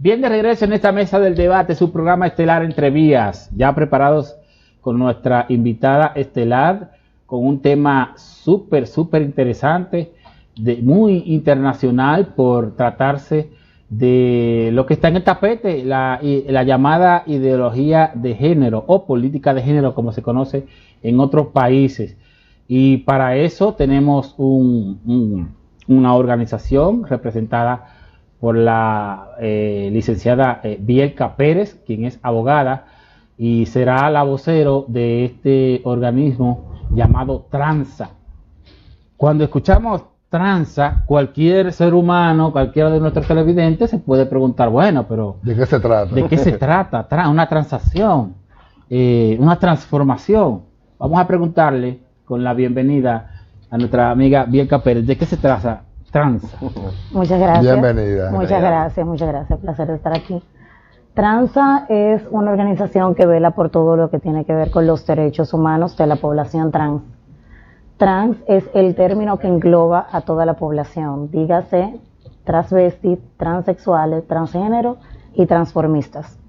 Bien, de regreso en esta mesa del debate, su programa estelar Entre Vías, ya preparados con nuestra invitada estelar, con un tema súper interesante, muy internacional por tratarse de lo que está en el tapete, la llamada ideología de género o política de género, como se conoce en otros países. Y para eso tenemos una organización representada por la licenciada Bielka Pérez, quien es abogada y será la vocero de este organismo llamado Transa. Cuando escuchamos Transa, cualquier ser humano, cualquiera de nuestros televidentes se puede preguntar, bueno, pero ¿de qué se trata? ¿De qué se trata? Una transacción, una transformación. Vamos a preguntarle con la bienvenida a nuestra amiga Bielka Pérez, ¿de qué se trata Transa? Muchas gracias. Bienvenida. Muchas gracias. Placer de estar aquí. Transa es una organización que vela por todo lo que tiene que ver con los derechos humanos de la población trans. Trans es el término que engloba a toda la población, dígase transvestis, transexuales, transgénero y transformistas.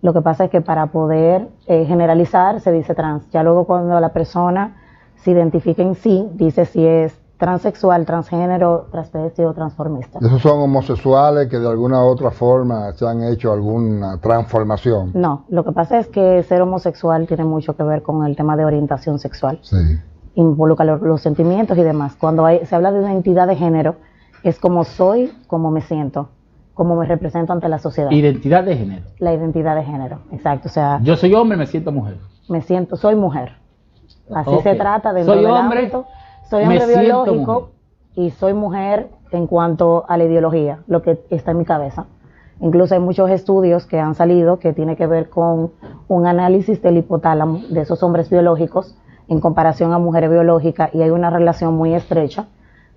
Lo que pasa es que para poder generalizar se dice trans. Ya luego cuando la persona se identifica en sí, dice si es transexual, transgénero, transvesti o transformista. ¿Esos son homosexuales que de alguna u otra forma se han hecho alguna transformación? No, lo que pasa es que ser homosexual tiene mucho que ver con el tema de orientación sexual. Sí. Involucra los sentimientos y demás. Cuando se habla de identidad de género, es como soy, como me siento, como me represento ante la sociedad. Identidad de género. La identidad de género, exacto. O sea, yo soy hombre, me siento mujer. Soy mujer. Así se trata dentro del hombre, ámbito. Soy hombre biológico y soy mujer en cuanto a la ideología, lo que está en mi cabeza. Incluso hay muchos estudios que han salido que tiene que ver con un análisis del hipotálamo de esos hombres biológicos en comparación a mujeres biológicas, y hay una relación muy estrecha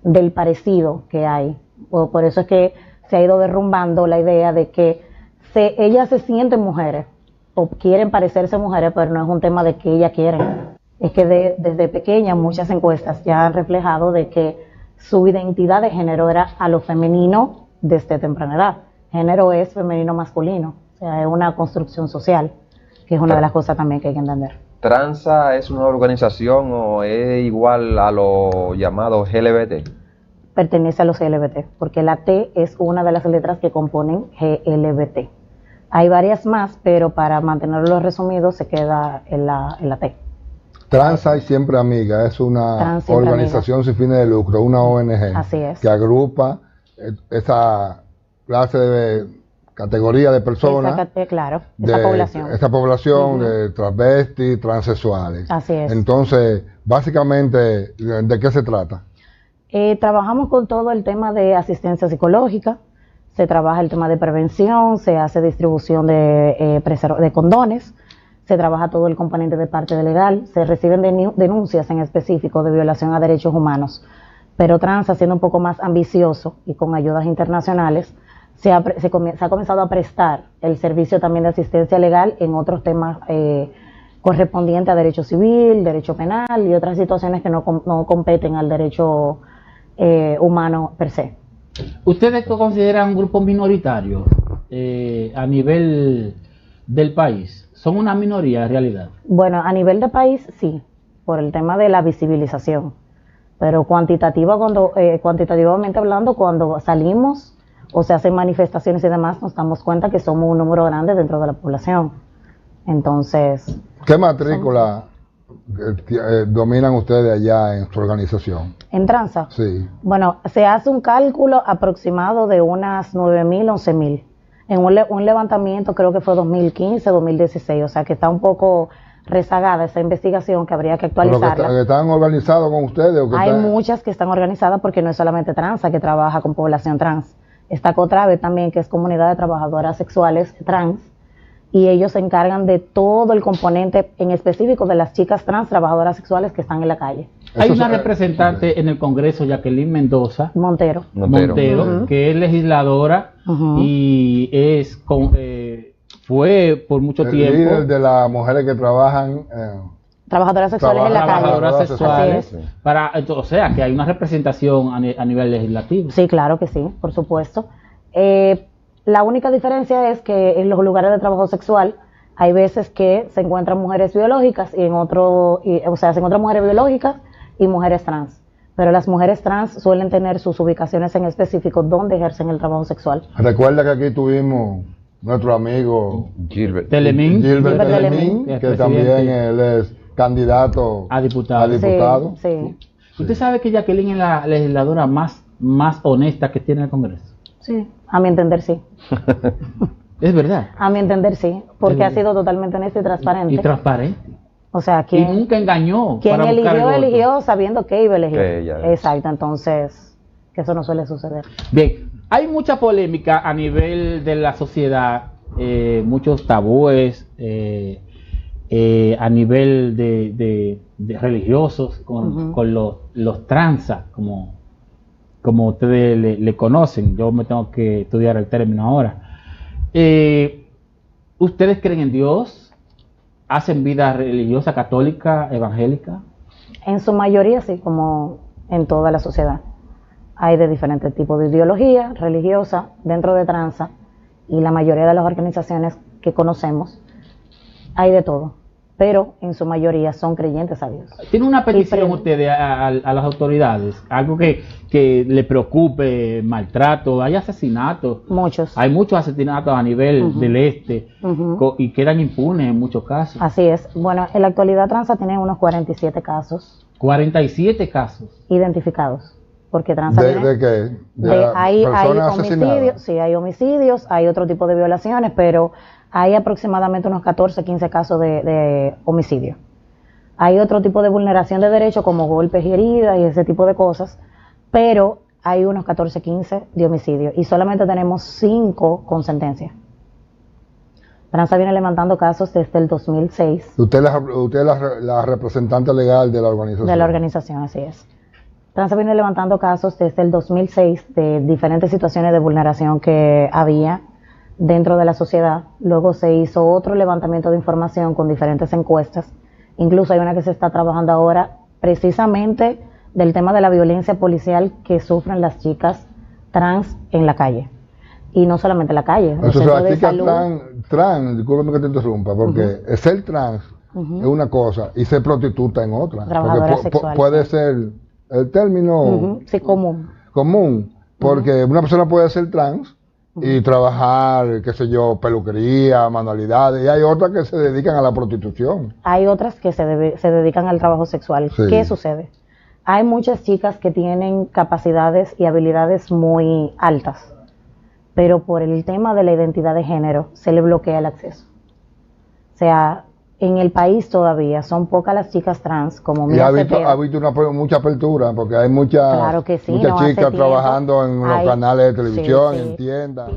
del parecido que hay. Por eso es que se ha ido derrumbando la idea de que ellas se sienten mujeres o quieren parecerse mujeres, pero no es un tema de que ellas quieren. Es que desde pequeña muchas encuestas ya han reflejado de que su identidad de género era a lo femenino desde temprana edad. Género es femenino masculino, o sea, es una construcción social, que es una de las cosas también que hay que entender. ¿Transa es una organización o es igual a los llamados LGBT? Pertenece a los LGBT, porque la T es una de las letras que componen GLBT. Hay varias más, pero para mantenerlo resumido se queda en la T. Transa y Siempre Amiga es una organización sin fines de lucro, una ONG. Así es. Que agrupa esa clase de categoría de personas, esa población de transvestis, transexuales. Así es. Entonces, básicamente, ¿de qué se trata? Trabajamos con todo el tema de asistencia psicológica, se trabaja el tema de prevención, se hace distribución de condones, se trabaja todo el componente de parte legal, se reciben denuncias en específico de violación a derechos humanos, pero Transa, siendo un poco más ambicioso y con ayudas internacionales, se ha comenzado a prestar el servicio también de asistencia legal en otros temas correspondientes a derecho civil, derecho penal y otras situaciones que no competen al derecho humano per se. ¿Ustedes consideran un grupo minoritario a nivel del país? ¿Son una minoría en realidad? Bueno, a nivel de país sí, por el tema de la visibilización, pero cuantitativamente hablando, cuando salimos o se hacen manifestaciones y demás, nos damos cuenta que somos un número grande dentro de la población. Entonces, ¿qué matrícula dominan ustedes allá en su organización? ¿En Transa? Sí. Bueno, se hace un cálculo aproximado de unas 9,000, 11,000. En un levantamiento creo que fue 2015, 2016, o sea que está un poco rezagada esa investigación, que habría que actualizarla. ¿Que están organizados con ustedes? ¿O que hay muchas que están organizadas, porque no es solamente Transa que trabaja con población trans. Está COTRAVE también, que es Comunidad de Trabajadoras Sexuales Trans, y ellos se encargan de todo el componente en específico de las chicas trans trabajadoras sexuales que están en la calle. Hay una representante en el Congreso, Jacqueline Mendoza Montero, que es legisladora y fue por mucho tiempo el líder de las mujeres que trabajan trabajadoras sexuales en la calle. Trabajadoras sexuales, o sea, que hay una representación a nivel legislativo. Sí, claro que sí, por supuesto. La única diferencia es que en los lugares de trabajo sexual hay veces que se encuentran mujeres biológicas y se encuentran mujeres biológicas y mujeres trans. Pero las mujeres trans suelen tener sus ubicaciones en específico donde ejercen el trabajo sexual. Recuerda que aquí tuvimos nuestro amigo Gilbert Telemín, que también él es candidato a diputado. Sí. ¿Usted sabe que Jacqueline es la legisladora más honesta que tiene el Congreso? Sí, a mi entender sí. ¿Es verdad? A mi entender sí, porque ha sido totalmente honesta y transparente. Y transparente. O sea, y nunca engañó. Quien eligió sabiendo que iba a elegir. Exacto, entonces, que eso no suele suceder. Bien, hay mucha polémica a nivel de la sociedad, muchos tabúes, a nivel de religiosos con los transas, como ustedes le conocen. Yo me tengo que estudiar el término ahora. ¿Ustedes creen en Dios? ¿Hacen vida religiosa, católica, evangélica? En su mayoría sí, como en toda la sociedad. Hay de diferentes tipos de ideología religiosa dentro de tranza, y la mayoría de las organizaciones que conocemos hay de todo, pero en su mayoría son creyentes a Dios. ¿Tiene una petición ustedes a las autoridades? Algo que le preocupe, maltrato, hay asesinatos. Muchos. Hay muchos asesinatos a nivel del este y quedan impunes en muchos casos. Así es. Bueno, en la actualidad tranza tiene unos 47 casos. 47 casos. Identificados. Porque tranza ¿De qué? Hay homicidios, sí, hay homicidios, hay otro tipo de violaciones, pero hay aproximadamente unos 14, 15 casos de homicidio. Hay otro tipo de vulneración de derechos como golpes y heridas y ese tipo de cosas, pero hay unos 14, 15 de homicidio y solamente tenemos 5 con sentencia. Tranza viene levantando casos desde el 2006. Usted es la representante legal de la organización. De la organización, así es. Tranza viene levantando casos desde el 2006 de diferentes situaciones de vulneración que había dentro de la sociedad. Luego se hizo otro levantamiento de información con diferentes encuestas. Incluso hay una que se está trabajando ahora precisamente del tema de la violencia policial que sufren las chicas trans en la calle. Y no solamente en la calle. Eso es la chica trans, discúlpame que te interrumpa, porque ser trans es una cosa y ser prostituta en otra. Trabajadora sexual. Puede ser el término sí, común, porque una persona puede ser trans y trabajar, qué sé yo, peluquería, manualidades, y hay otras que se dedican a la prostitución. Hay otras que se dedican al trabajo sexual. Sí. ¿Qué sucede? Hay muchas chicas que tienen capacidades y habilidades muy altas, pero por el tema de la identidad de género se le bloquea el acceso. O sea, en el país todavía son pocas las chicas trans como Mía Cepeda. Y ha visto mucha apertura, porque hay muchas chicas trabajando en los canales de televisión, en tiendas.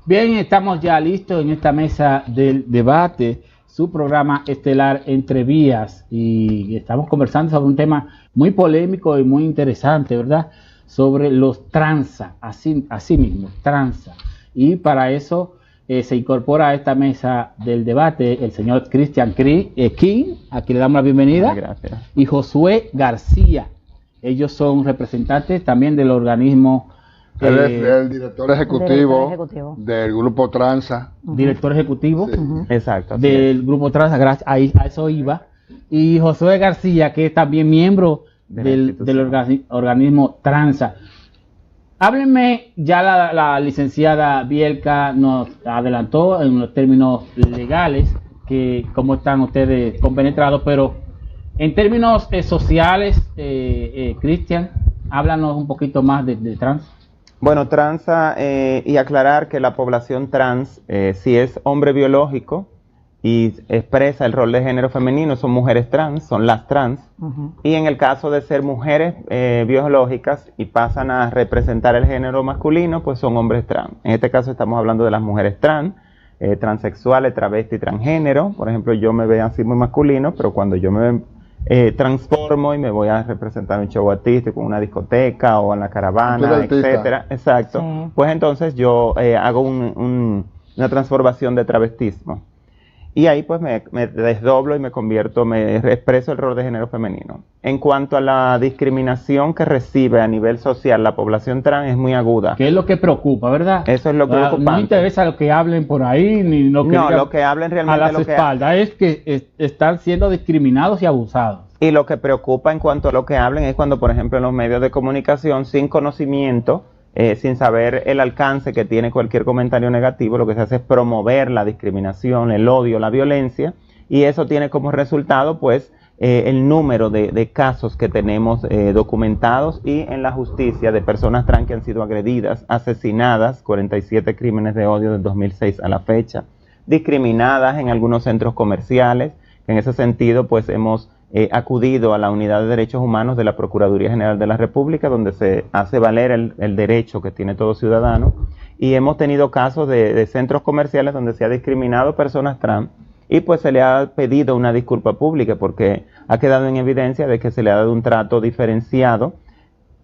Bien, estamos ya listos en esta mesa del debate, su programa estelar Entre Vías, y estamos conversando sobre un tema muy polémico y muy interesante, ¿verdad? Sobre los tranza, así mismo, tranza. Y para eso se incorpora a esta mesa del debate el señor Christian King, a quien le damos la bienvenida. Gracias. Y Josué García. Ellos son representantes también del organismo. Él es el director ejecutivo del grupo Tranza. Director ejecutivo. Sí. Exacto. Del grupo Tranza, gracias, a eso iba. Y Josué García, que es también miembro del organismo Tranza. Háblenme, ya la licenciada Bielka nos adelantó en los términos legales que cómo están ustedes compenetrados, pero en términos sociales, Cristian, háblanos un poquito más de trans. Bueno, tranza, y aclarar que la población trans, si es hombre biológico y expresa el rol de género femenino, son mujeres trans, son las trans. Y en el caso de ser mujeres biológicas y pasan a representar el género masculino, pues son hombres trans. En este caso estamos hablando de las mujeres trans, transexuales, travesti, transgénero. Por ejemplo, yo me veo así muy masculino, pero cuando yo me transformo y me voy a representar un show artístico en una discoteca o en la caravana, etcétera, exacto, pues entonces yo hago una transformación de travestismo. Y ahí pues me desdoblo y me expreso el rol de género femenino. En cuanto a la discriminación que recibe a nivel social la población trans, es muy aguda. ¿Qué es lo que preocupa, verdad? Eso es lo preocupante. No interesa lo que hablen por ahí, ni lo que no, lo que hablen realmente a las espaldas, es que están siendo discriminados y abusados. Y lo que preocupa en cuanto a lo que hablen es cuando, por ejemplo, en los medios de comunicación, sin conocimiento, sin saber el alcance que tiene cualquier comentario negativo, lo que se hace es promover la discriminación, el odio, la violencia, y eso tiene como resultado pues el número de casos que tenemos documentados y en la justicia de personas trans que han sido agredidas, asesinadas, 47 crímenes de odio del 2006 a la fecha, discriminadas en algunos centros comerciales. En ese sentido pues hemos acudido a la Unidad de Derechos Humanos de la Procuraduría General de la República, donde se hace valer el derecho que tiene todo ciudadano, y hemos tenido casos de centros comerciales donde se ha discriminado personas trans, y pues se le ha pedido una disculpa pública, porque ha quedado en evidencia de que se le ha dado un trato diferenciado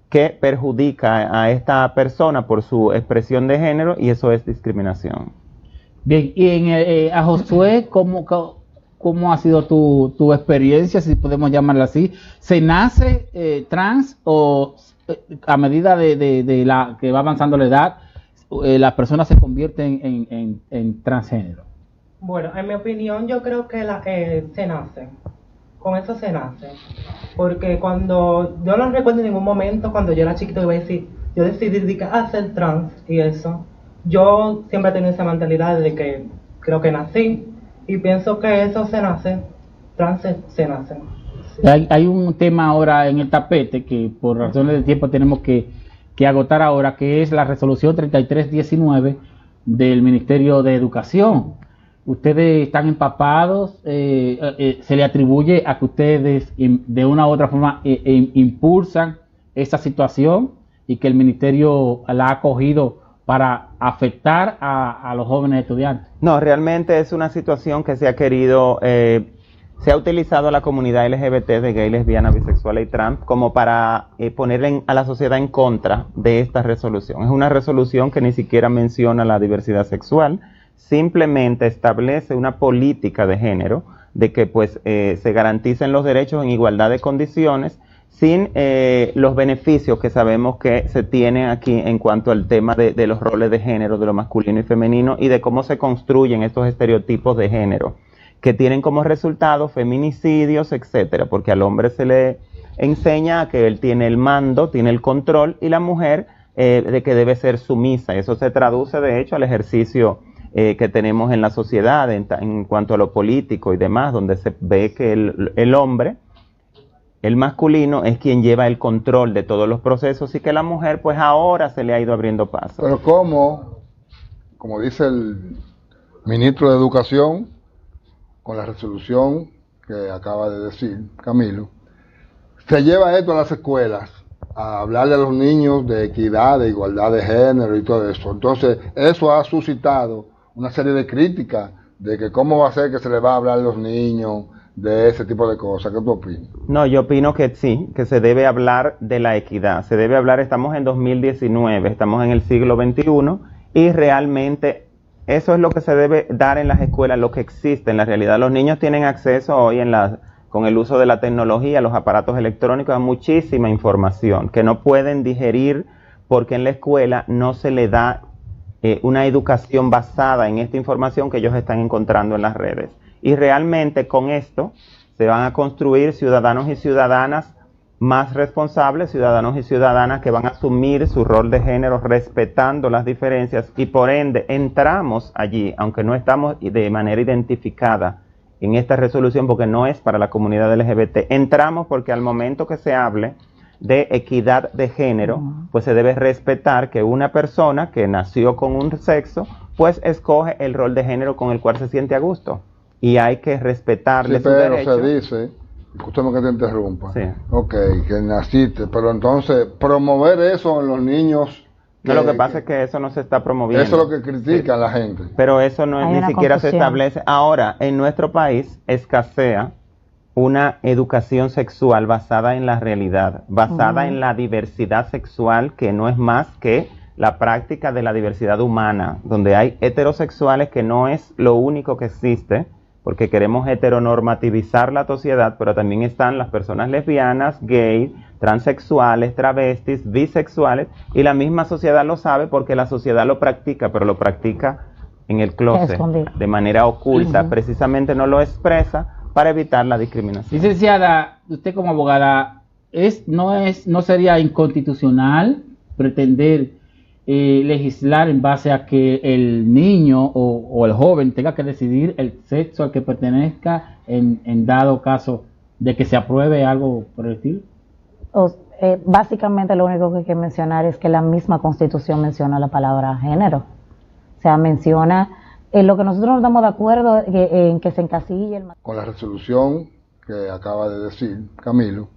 que perjudica a esta persona por su expresión de género, y eso es discriminación. Bien, y a Josué, ¿cómo ha sido tu experiencia, si podemos llamarla así? ¿Se nace trans o a medida de la que va avanzando la edad, las personas se convierten en transgénero? Bueno, en mi opinión, yo creo que se nace. Con eso se nace. Porque yo no recuerdo en ningún momento cuando yo era chiquito, iba a decir, yo decidí ser trans y eso. Yo siempre he tenido esa mentalidad de que creo que nací. Y pienso que eso se nace, trans se nace. Sí. Hay un tema ahora en el tapete que por razones de tiempo tenemos que agotar ahora, que es la resolución 3319 del Ministerio de Educación. Ustedes están empapados, se le atribuye a que ustedes de una u otra forma impulsan esa situación y que el Ministerio la ha acogido para afectar a los jóvenes estudiantes. No, realmente es una situación que se ha querido, se ha utilizado a la comunidad LGBT de gay, lesbiana, bisexual y trans como para poner a la sociedad en contra de esta resolución. Es una resolución que ni siquiera menciona la diversidad sexual, simplemente establece una política de género de que pues se garanticen los derechos en igualdad de condiciones, sin los beneficios que sabemos que se tienen aquí en cuanto al tema de los roles de género, de lo masculino y femenino, y de cómo se construyen estos estereotipos de género, que tienen como resultado feminicidios, etcétera, porque al hombre se le enseña que él tiene el mando, tiene el control, y la mujer de que debe ser sumisa. Eso se traduce, de hecho, al ejercicio que tenemos en la sociedad en cuanto a lo político y demás, donde se ve que el hombre, el masculino, es quien lleva el control de todos los procesos, y que la mujer pues ahora se le ha ido abriendo paso. Pero como dice el ministro de Educación, con la resolución que acaba de decir Camilo, se lleva esto a las escuelas, a hablarle a los niños de equidad, de igualdad de género y todo eso. Entonces, eso ha suscitado una serie de críticas de que cómo va a ser que se le va a hablar a los niños de ese tipo de cosas. ¿Qué tú opinas? No, yo opino que sí, que se debe hablar de la equidad. Se debe hablar, estamos en 2019, estamos en el siglo XXI, y realmente eso es lo que se debe dar en las escuelas, lo que existe en la realidad. Los niños tienen acceso hoy con el uso de la tecnología, los aparatos electrónicos, a muchísima información que no pueden digerir porque en la escuela no se le da una educación basada en esta información que ellos están encontrando en las redes. Y realmente con esto se van a construir ciudadanos y ciudadanas más responsables, ciudadanos y ciudadanas que van a asumir su rol de género respetando las diferencias, y por ende entramos allí, aunque no estamos de manera identificada en esta resolución porque no es para la comunidad LGBT, entramos porque al momento que se hable de equidad de género, pues se debe respetar que una persona que nació con un sexo, pues escoge el rol de género con el cual se siente a gusto. Y hay que respetarle su derecho. Se dice, escúchame que te interrumpa, sí. Ok, que naciste, pero entonces promover eso en los niños... No, lo que pasa es que eso no se está promoviendo. Eso es lo que critica la gente. Pero eso no es, ni siquiera se establece. Ahora, en nuestro país escasea una educación sexual basada en la realidad, basada en la diversidad sexual, que no es más que la práctica de la diversidad humana, donde hay heterosexuales, que no es lo único que existe, porque queremos heteronormativizar la sociedad, pero también están las personas lesbianas, gay, transexuales, travestis, bisexuales, y la misma sociedad lo sabe porque la sociedad lo practica, pero lo practica en el closet, de manera oculta, precisamente no lo expresa para evitar la discriminación. Licenciada, usted como abogada, ¿no sería inconstitucional pretender legislar en base a que el niño o el joven tenga que decidir el sexo al que pertenezca en dado caso de que se apruebe algo por el estilo? Básicamente lo único que hay que mencionar es que la misma Constitución menciona la palabra género. O sea, menciona lo que nosotros no estamos de acuerdo en que se encasille con la resolución que acaba de decir Camilo,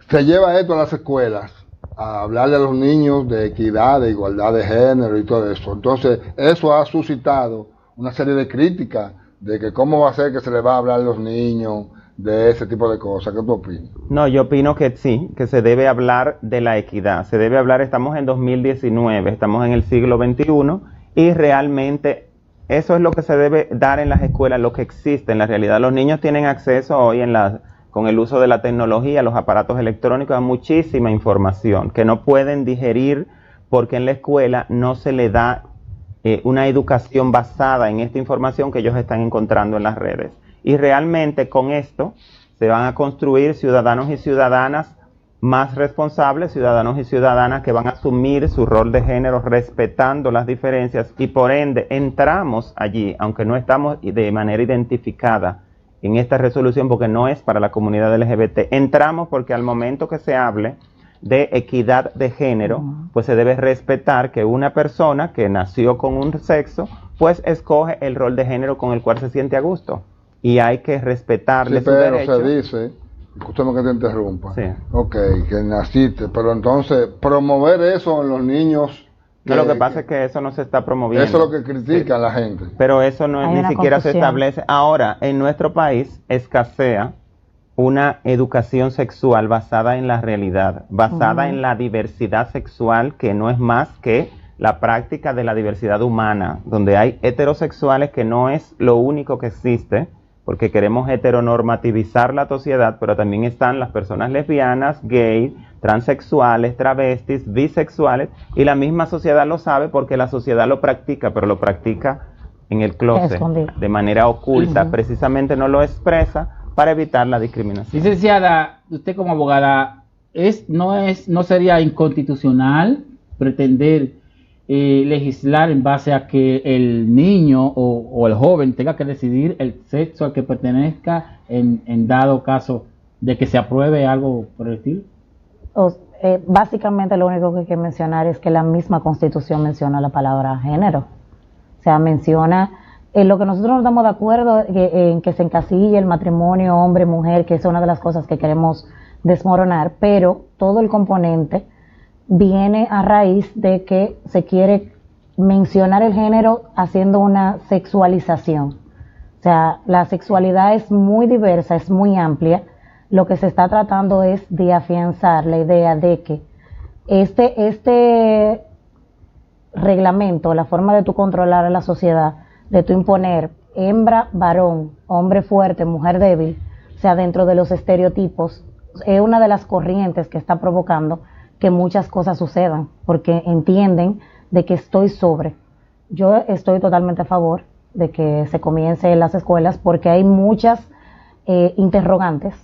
se lleva esto a las escuelas, a hablarle a los niños de equidad, de igualdad de género y todo eso. Entonces, eso ha suscitado una serie de críticas de que cómo va a ser que se le va a hablar a los niños de ese tipo de cosas. ¿Qué tú opinas? No, yo opino que sí, que se debe hablar de la equidad. Se debe hablar, estamos en 2019, estamos en el siglo XXI y realmente eso es lo que se debe dar en las escuelas, lo que existe en la realidad. Los niños tienen acceso hoy con el uso de la tecnología, los aparatos electrónicos, a muchísima información que no pueden digerir porque en la escuela no se le da una educación basada en esta información que ellos están encontrando en las redes. Y realmente con esto se van a construir ciudadanos y ciudadanas más responsables, ciudadanos y ciudadanas que van a asumir su rol de género respetando las diferencias y por ende entramos allí, aunque no estamos de manera identificada en esta resolución porque no es para la comunidad LGBT, entramos porque al momento que se hable de equidad de género, pues se debe respetar que una persona que nació con un sexo, pues escoge el rol de género con el cual se siente a gusto y hay que respetarle su derecho. Se dice, escúchame que te interrumpa, sí. Ok, que naciste, pero entonces promover eso en los niños... No, lo que pasa es que eso no se está promoviendo. Eso es lo que critica la gente. Pero eso no ni siquiera se establece. Ahora, en nuestro país escasea una educación sexual basada en la realidad, basada en la diversidad sexual, que no es más que la práctica de la diversidad humana, donde hay heterosexuales que no es lo único que existe, porque queremos heteronormativizar la sociedad, pero también están las personas lesbianas, gay, transexuales, travestis, bisexuales, y la misma sociedad lo sabe porque la sociedad lo practica, pero lo practica en el closet, de manera oculta, precisamente no lo expresa para evitar la discriminación. Licenciada, usted como abogada, ¿no sería inconstitucional pretender legislar en base a que el niño o el joven tenga que decidir el sexo al que pertenezca en dado caso de que se apruebe algo por el estilo? Básicamente lo único que hay que mencionar es que la misma Constitución menciona la palabra género. O sea, menciona lo que nosotros no estamos de acuerdo en que se encasille el matrimonio hombre-mujer, que es una de las cosas que queremos desmoronar, pero todo el componente viene a raíz de que se quiere mencionar el género haciendo una sexualización. O sea, la sexualidad es muy diversa, es muy amplia. Lo que se está tratando es de afianzar la idea de que este reglamento, la forma de tú controlar a la sociedad, de tú imponer hembra, varón, hombre fuerte, mujer débil, o sea, dentro de los estereotipos, es una de las corrientes que está provocando que muchas cosas sucedan, porque entienden de que estoy sobre. Yo estoy totalmente a favor de que se comience en las escuelas porque hay muchas interrogantes.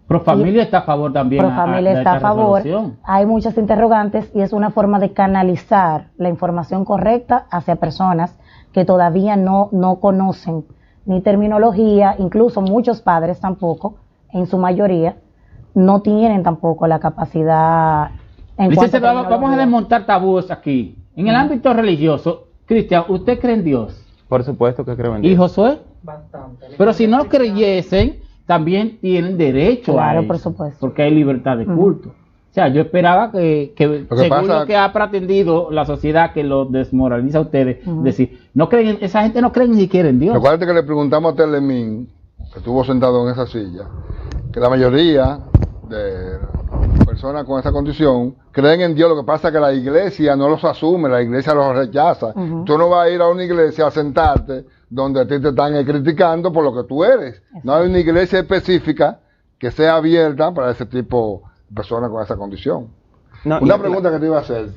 Profamilia está a favor también. Profamilia está a favor. Hay muchas interrogantes y es una forma de canalizar la información correcta hacia personas que todavía no conocen ni terminología, incluso muchos padres tampoco, en su mayoría, no tienen tampoco la capacidad. Vamos a desmontar tabúes aquí. En el ámbito religioso, Cristian, ¿usted cree en Dios? Por supuesto que creo en Dios. ¿Y Josué? Bastante. Pero si no creyesen, también tienen derecho a eso, por supuesto. porque hay libertad de culto. O sea, yo esperaba que según lo que ha pretendido la sociedad que lo desmoraliza a ustedes, decir, no creen, esa gente no cree ni siquiera en Dios. Recuerda que le preguntamos a Telemín, que estuvo sentado en esa silla, que la mayoría de personas con esa condición creen en Dios. Lo que pasa es que la iglesia no los asume, la iglesia los rechaza. Tú no vas a ir a una iglesia a sentarte donde a ti te están criticando por lo que tú eres. No hay una iglesia específica que sea abierta para ese tipo de personas con esa condición. No, una pregunta que te iba a hacer,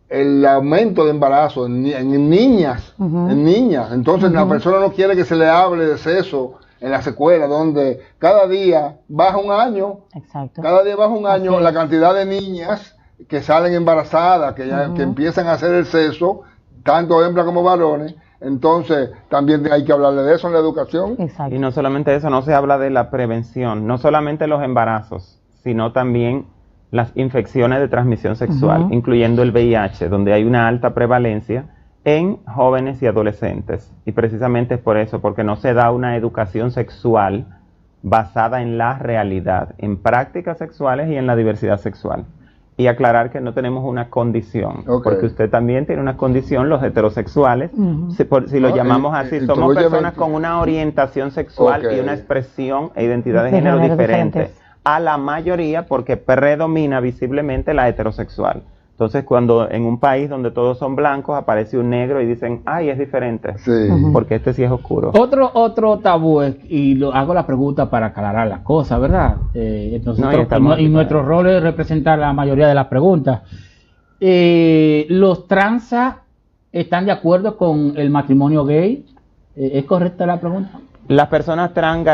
el aumento de embarazo en niñas, entonces la persona no quiere que se le hable de sexo en las escuelas, donde cada día baja un año, la cantidad de niñas que salen embarazadas, que empiezan a hacer el sexo, tanto hembras como varones. Entonces también hay que hablarle de eso en la educación. Exacto. Y no solamente eso, no se habla de la prevención, no solamente los embarazos, sino también las infecciones de transmisión sexual, incluyendo el VIH, donde hay una alta prevalencia en jóvenes y adolescentes. Y precisamente es por eso, porque no se da una educación sexual basada en la realidad, en prácticas sexuales y en la diversidad sexual. Y aclarar que no tenemos una condición, porque usted también tiene una condición, los heterosexuales, si lo llamamos así, somos personas con una orientación sexual y una expresión e identidad de género diferente a la mayoría, porque predomina visiblemente la heterosexual. Entonces, cuando en un país donde todos son blancos, aparece un negro y dicen, ay, es diferente, porque este sí es oscuro. Otro tabú, y hago la pregunta para aclarar las cosas, ¿verdad? Nuestro rol es representar la mayoría de las preguntas. ¿Los transas están de acuerdo con el matrimonio gay? ¿Es correcta la pregunta? Las personas trans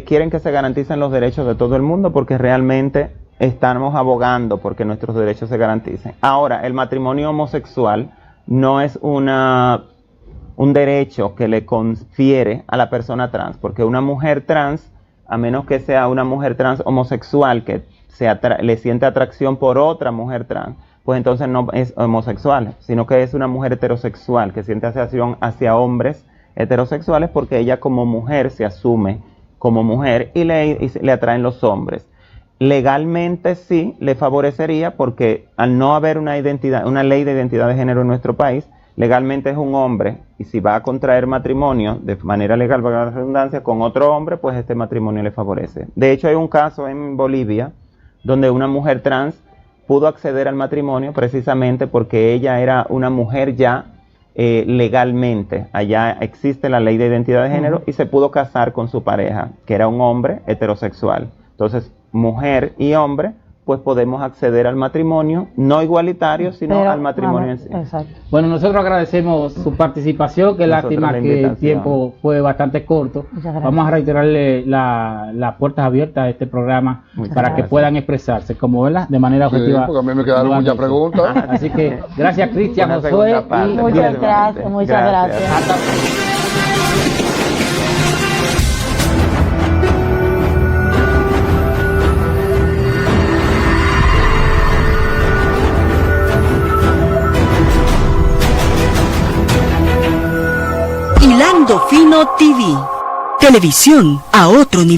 quieren que se garanticen los derechos de todo el mundo, porque realmente estamos abogando porque nuestros derechos se garanticen. Ahora, el matrimonio homosexual no es un derecho que le confiere a la persona trans, porque una mujer trans, a menos que sea una mujer trans homosexual que le siente atracción por otra mujer trans, pues entonces no es homosexual, sino que es una mujer heterosexual que siente atracción hacia hombres heterosexuales, porque ella como mujer se asume como mujer y le atraen los hombres. Legalmente sí le favorecería, porque al no haber una ley de identidad de género en nuestro país, legalmente es un hombre, y si va a contraer matrimonio de manera legal, para la redundancia, con otro hombre, pues este matrimonio le favorece. De hecho, hay un caso en Bolivia donde una mujer trans pudo acceder al matrimonio precisamente porque ella era una mujer ya legalmente. Allá existe la ley de identidad de género y se pudo casar con su pareja, que era un hombre heterosexual. Entonces, mujer y hombre, pues podemos acceder al matrimonio, no igualitario, sino al matrimonio en sí. Exacto. Bueno, nosotros agradecemos su participación, que lástima que el tiempo fue bastante corto. Vamos a reiterarle las puertas abiertas a este programa para que puedan expresarse, como ¿verdad? De manera objetiva. Porque a mí me quedaron muchas preguntas. Así que gracias, Cristian, Josué. Muchas gracias. Hasta Hilando Fino TV, televisión a otro nivel.